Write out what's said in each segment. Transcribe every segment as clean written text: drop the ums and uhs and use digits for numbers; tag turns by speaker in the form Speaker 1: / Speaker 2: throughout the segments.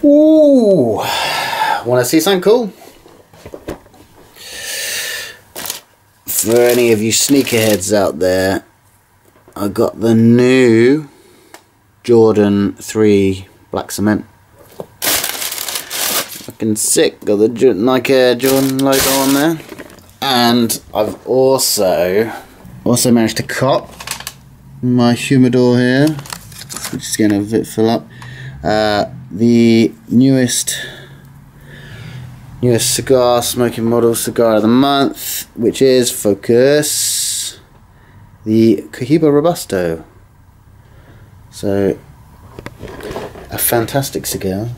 Speaker 1: Ooh, want to see something cool? For any of you sneakerheads out there, I got the new Jordan 3 Black Cement. Fucking sick, got the Nike Air Jordan logo on there. And I've also managed to cop my humidor here, which is getting a bit full up. The newest cigar smoking model cigar of the month, which is Focus, the Cohiba Robusto. So a fantastic cigar.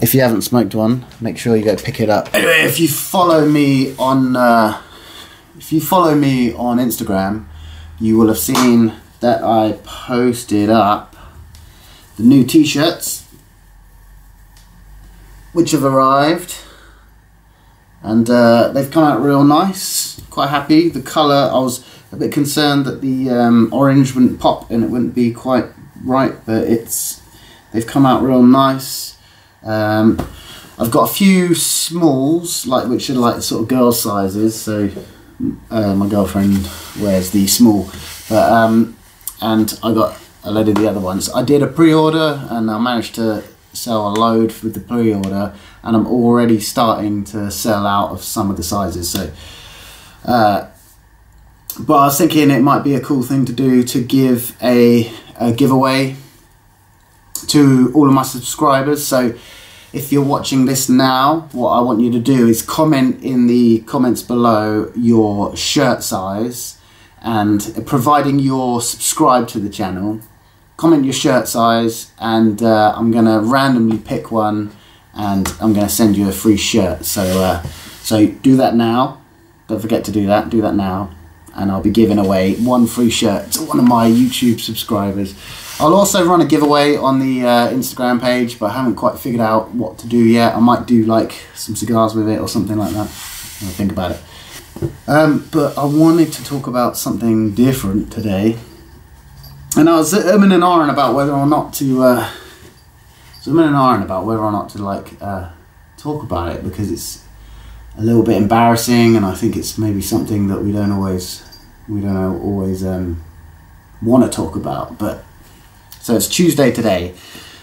Speaker 1: If you haven't smoked one, make sure you go pick it up. Anyway, if you follow me on Instagram, you will have seen that I posted up the new t-shirts which have arrived, and they've come out real nice. Quite happy. The colour, I was a bit concerned that the orange wouldn't pop and it wouldn't be quite right, but they've come out real nice. I've got a few smalls, which are like sort of girl sizes, so my girlfriend wears the small, but and I got a load of the other ones. I did a pre-order and I managed to sell a load with the pre-order, and I'm already starting to sell out of some of the sizes. So but I was thinking it might be a cool thing to do, to give a giveaway to all of my subscribers. So if you're watching this now, what I want you to do is comment in the comments below your shirt size, and providing you're subscribed to the channel, comment your shirt size, and I'm going to randomly pick one and I'm going to send you a free shirt. So so do that now. Don't forget to do that now, and I'll be giving away one free shirt to one of my YouTube subscribers. I'll also run a giveaway on the Instagram page, but I haven't quite figured out what to do yet. I might do like some cigars with it or something like that. I'll think about it. But I wanted to talk about something different today, and I was umming and ahhing about whether or not to talk about it, because it's a little bit embarrassing, and I think it's maybe something that we don't always want to talk about. But so it's Tuesday today,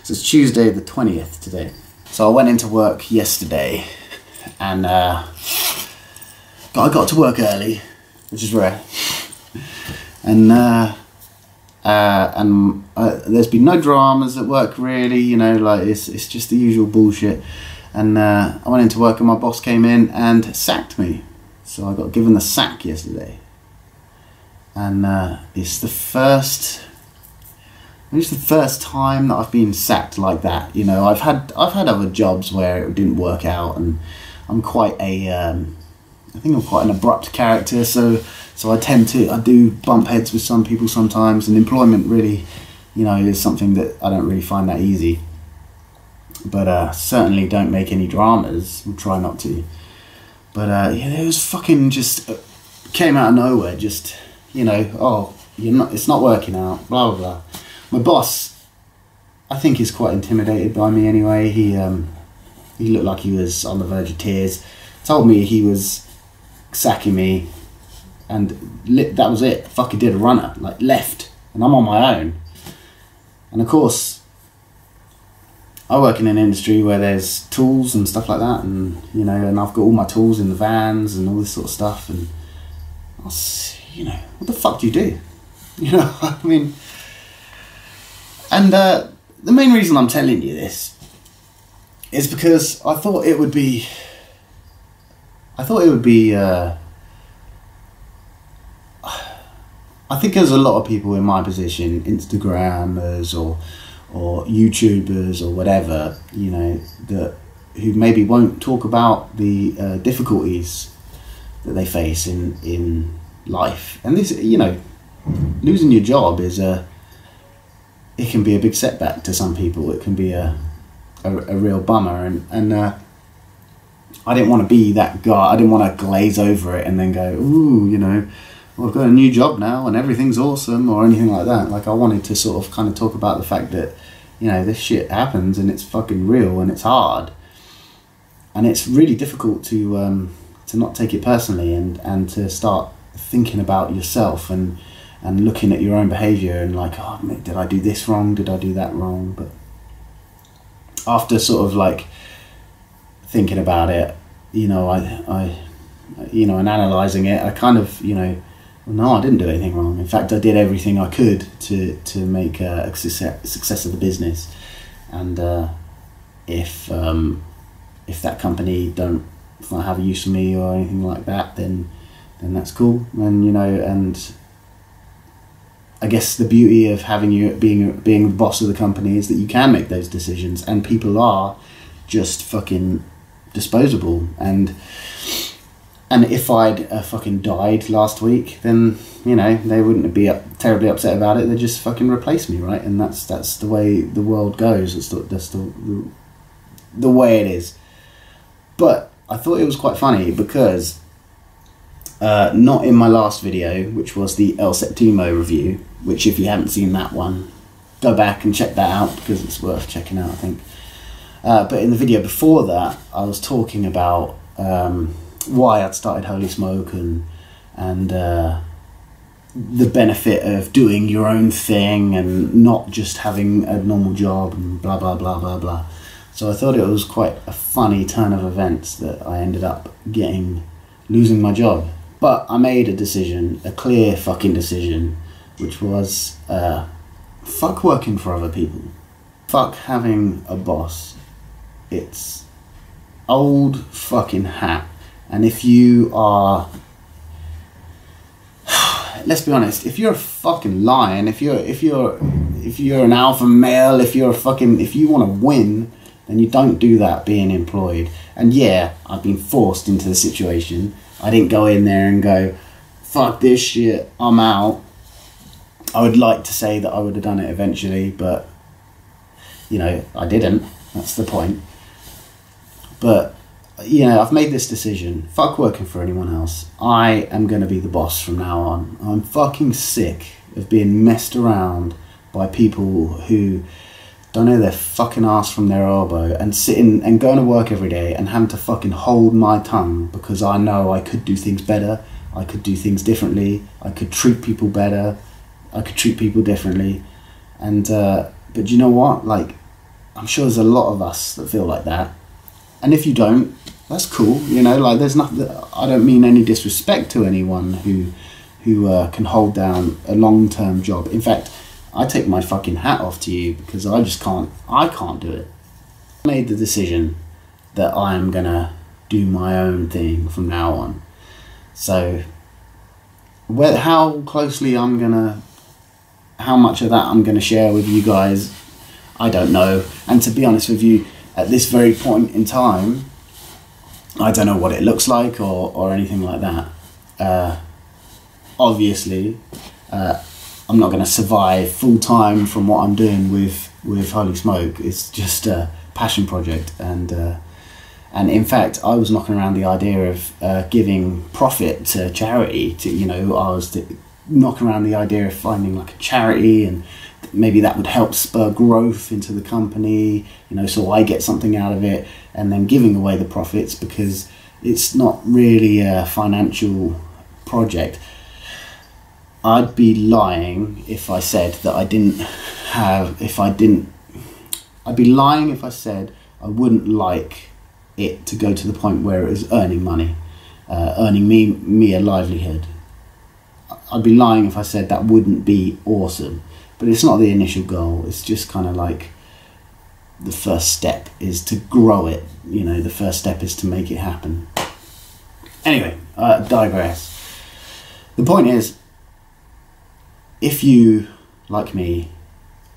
Speaker 1: so it's Tuesday the 20th today. So I went into work yesterday, and I got to work early, which is rare, and there's been no dramas at work really, you know, like it's just the usual bullshit. And I went into work and my boss came in and sacked me. So I got given the sack yesterday, and it's the first time that I've been sacked like that. You know, I've had other jobs where it didn't work out, and I'm quite I think I'm quite an abrupt character, so I do bump heads with some people sometimes, and employment really, you know, is something that I don't really find that easy. But certainly don't make any dramas. We'll try not to. But yeah, it was fucking just came out of nowhere. Just, you know, oh, it's not working out. Blah blah blah. My boss, I think, is quite intimidated by me anyway. He looked like he was on the verge of tears. Told me he was sacking me, and that was it. Fucking did a runner, like left, and I'm on my own. And of course, I work in an industry where there's tools and stuff like that, and you know, and I've got all my tools in the vans and all this sort of stuff, and you know, what the fuck do you do? You know, I mean, and the main reason I'm telling you this is because I thought it would be I think there's a lot of people in my position, Instagrammers or YouTubers or whatever, you know, who maybe won't talk about the difficulties that they face in life. And this, you know, losing your job it can be a big setback to some people. It can be a real bummer, and I didn't want to be that guy. I didn't want to glaze over it and then go, ooh, you know, well, I've got a new job now and everything's awesome, or anything like that. Like, I wanted to sort of kind of talk about the fact that, you know, this shit happens and it's fucking real and it's hard. And it's really difficult to not take it personally and to start thinking about yourself and looking at your own behaviour and like, oh, did I do this wrong? Did I do that wrong? But after sort of like thinking about it, you know, I you know, and analysing it, I kind of, you know, no, I didn't do anything wrong. In fact, I did everything I could to make a success of the business. And if that company don't have a use for me or anything like that, then that's cool. And you know, and I guess the beauty of having you being the boss of the company is that you can make those decisions, and people are just fucking disposable. And if I'd fucking died last week, then, you know, they wouldn't be terribly upset about it. They'd just fucking replace me, right? And that's the way the world goes. That's the way it is. But I thought it was quite funny because not in my last video, which was the El Septimo review, which if you haven't seen that one, go back and check that out because it's worth checking out, I think. But in the video before that, I was talking about why I'd started Holy Smoke and the benefit of doing your own thing and not just having a normal job and blah blah blah blah blah. So I thought it was quite a funny turn of events that I ended up losing my job. But I made a decision, a clear fucking decision, which was fuck working for other people. Fuck having a boss. It's old fucking hat. And if you are, let's be honest, if you're a fucking lion, if you're an alpha male, if you want to win, then you don't do that being employed. And yeah, I've been forced into the situation. I didn't go in there and go, fuck this shit, I'm out. I would like to say that I would have done it eventually, but, you know, I didn't. That's the point. But, you know, I've made this decision. Fuck working for anyone else. I am going to be the boss from now on. I'm fucking sick of being messed around by people who don't know their fucking ass from their elbow and sitting and going to work every day and having to fucking hold my tongue because I know I could do things better. I could do things differently. I could treat people better. I could treat people differently. And, but you know what? Like, I'm sure there's a lot of us that feel like that. And if you don't, that's cool, you know, like there's nothing, I don't mean any disrespect to anyone who can hold down a long-term job. In fact, I take my fucking hat off to you because I can't do it. I made the decision that I'm gonna do my own thing from now on. So, how closely how much of that I'm gonna share with you guys, I don't know. And to be honest with you, at this very point in time, I don't know what it looks like or anything like that. Obviously, I'm not going to survive full time from what I'm doing with Holy Smoke. It's just a passion project, and in fact, I was knocking around the idea of giving profit to charity. I was knocking around the idea of finding like a charity, and maybe that would help spur growth into the company. So I get something out of it, and then giving away the profits because it's not really a financial project. I'd be lying if I said that I'd be lying if I said I wouldn't like it to go to the point where it is earning money, earning me a livelihood. I'd be lying if I said that wouldn't be awesome, but it's not the initial goal. It's just kind of like the first step is to grow it. The first step is to make it happen. Anyway, I digress. The point is, if you, like me,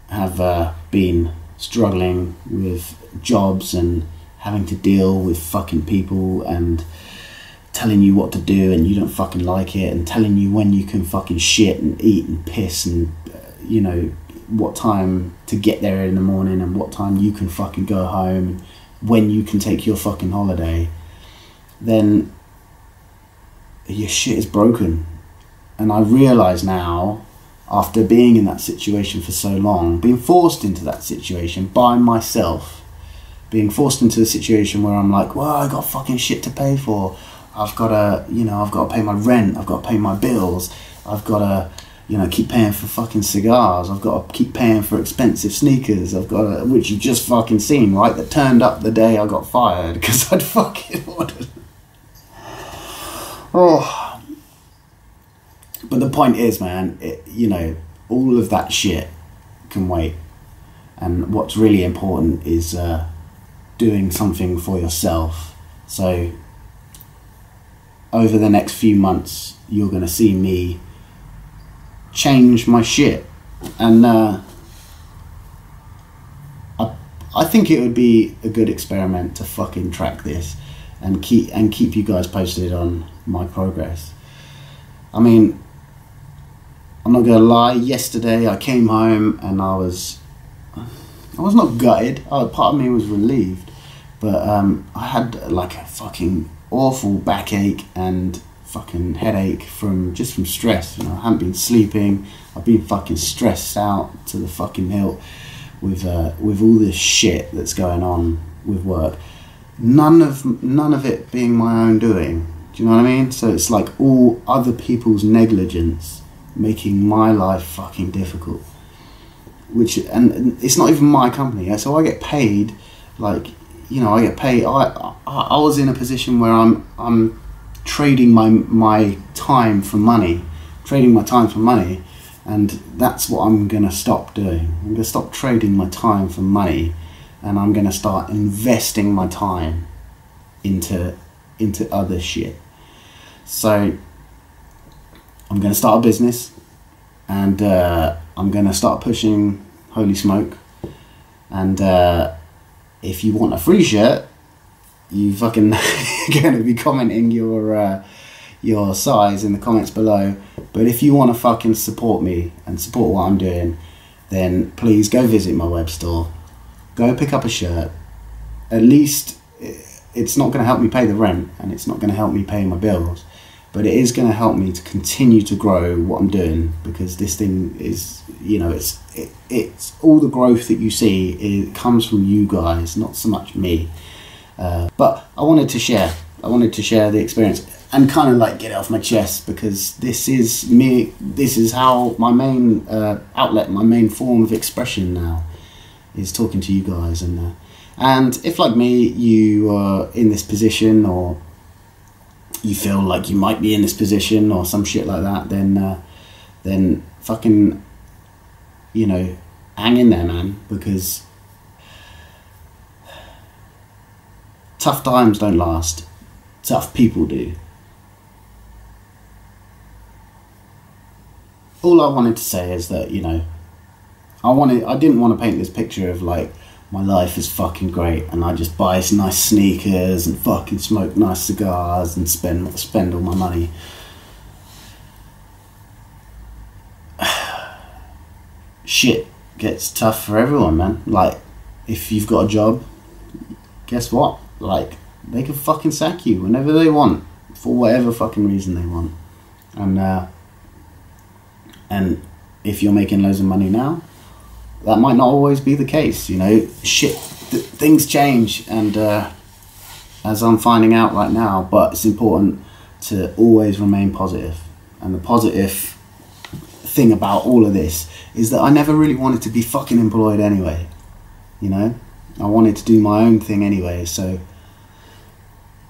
Speaker 1: have been struggling with jobs and having to deal with fucking people and telling you what to do and you don't fucking like it, and telling you when you can fucking shit and eat and piss and what time to get there in the morning and what time you can fucking go home and when you can take your fucking holiday, then your shit is broken. And I realise now after being in that situation for so long, being forced into that situation by myself, being forced into a situation where I'm like, well, I got fucking shit to pay for. I've got to, you know, I've got to pay my rent. I've got to pay my bills. I've got to, you know, keep paying for fucking cigars. I've got to keep paying for expensive sneakers. I've got to, which you've just fucking seen, right? That turned up the day I got fired because I'd fucking ordered. Oh. But the point is, man, you know, all of that shit can wait. And what's really important is doing something for yourself. So over the next few months, you're going to see me change my shit. And I think it would be a good experiment to fucking track this and keep you guys posted on my progress. I mean, I'm not gonna lie, yesterday I came home and I was not gutted. Part of me was relieved, but I had like a fucking awful backache and fucking headache from stress. You know, I haven't been sleeping. I've been fucking stressed out to the fucking hilt with all this shit that's going on with work. None of it being my own doing. Do you know what I mean? So it's like all other people's negligence making my life fucking difficult, and it's not even my company, so I get paid, like, you know, I get paid. I was in a position where I'm trading my time for money, and that's what I'm gonna stop doing. I'm gonna stop trading my time for money, and I'm gonna start investing my time into other shit. So I'm going to start a business, and I'm going to start pushing Holy Smoke. And if you want a free shirt, you fucking going to be commenting your size in the comments below. But if you want to fucking support me and support what I'm doing, then please go visit my web store. Go pick up a shirt. At least it's not going to help me pay the rent, and it's not going to help me pay my bills. But it is going to help me to continue to grow what I'm doing, because this thing is, you know, it's all the growth that you see, it comes from you guys, not so much me. But I wanted to share the experience and kind of like get it off my chest, because this is me. This is how my main outlet, my main form of expression now, is talking to you guys. And if, like me, you are in this position, or you feel like you might be in this position or some shit like that, then fucking, you know, hang in there, man, because tough times don't last. Tough people do. All I wanted to say is that, you know, I didn't want to paint this picture of like, my life is fucking great and I just buy nice sneakers and fucking smoke nice cigars and spend all my money. Shit gets tough for everyone, man. Like, if you've got a job, guess what? Like, they can fucking sack you whenever they want, for whatever fucking reason they want. And if you're making loads of money now, that might not always be the case, you know. Shit, things change, and as I'm finding out right now, but it's important to always remain positive. And the positive thing about all of this is that I never really wanted to be fucking employed anyway, you know. I wanted to do my own thing anyway, so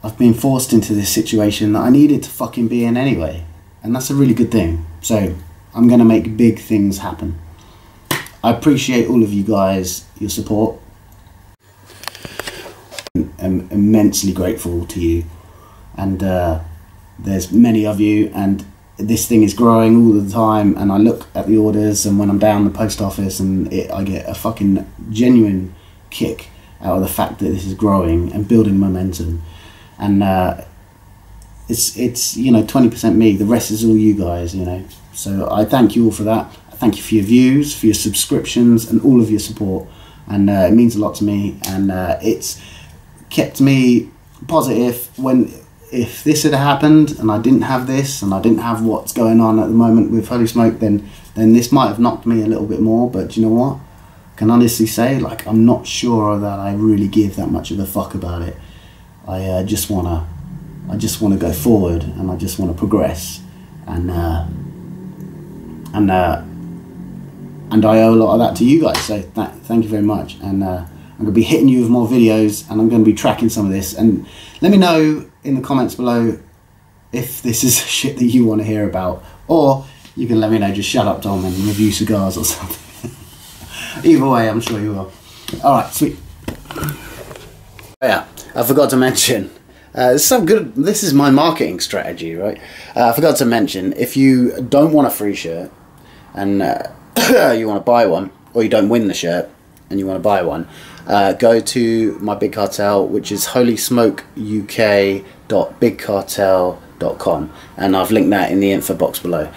Speaker 1: I've been forced into this situation that I needed to fucking be in anyway, and that's a really good thing. So I'm gonna make big things happen. I appreciate all of you guys, your support. I'm immensely grateful to you, and there's many of you, and this thing is growing all the time, and I look at the orders, and when I'm down the post office, and I get a fucking genuine kick out of the fact that this is growing and building momentum. And it's you know, 20% me, the rest is all you guys, you know. So I thank you all for that. Thank you for your views, for your subscriptions, and all of your support. And it means a lot to me, and it's kept me positive. If this had happened and I didn't have this, and I didn't have what's going on at the moment with Holy Smoke, then then this might have knocked me a little bit more. But do you know what? I can honestly say, like, I'm not sure that I really give that much of a fuck about it. I just wanna go forward, and I just wanna progress, and I owe a lot of that to you guys. So thank you very much, and I'm gonna be hitting you with more videos, and I'm gonna be tracking some of this. And let me know in the comments below if this is shit that you want to hear about, or you can let me know, just shut up Tom and review cigars or something. Either way, I'm sure you will. Alright, sweet. Yeah, I forgot to mention, this is my marketing strategy, right? I forgot to mention, if you don't want a free shirt and you want to buy one, or you don't win the shirt and you want to buy one, go to my Big Cartel, which is holysmokeuk.bigcartel.com, and I've linked that in the info box below.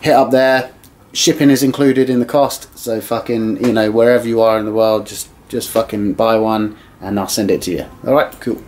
Speaker 1: Hit up there. Shipping is included in the cost, so fucking, you know, wherever you are in the world, just fucking buy one and I'll send it to you. Alright, cool.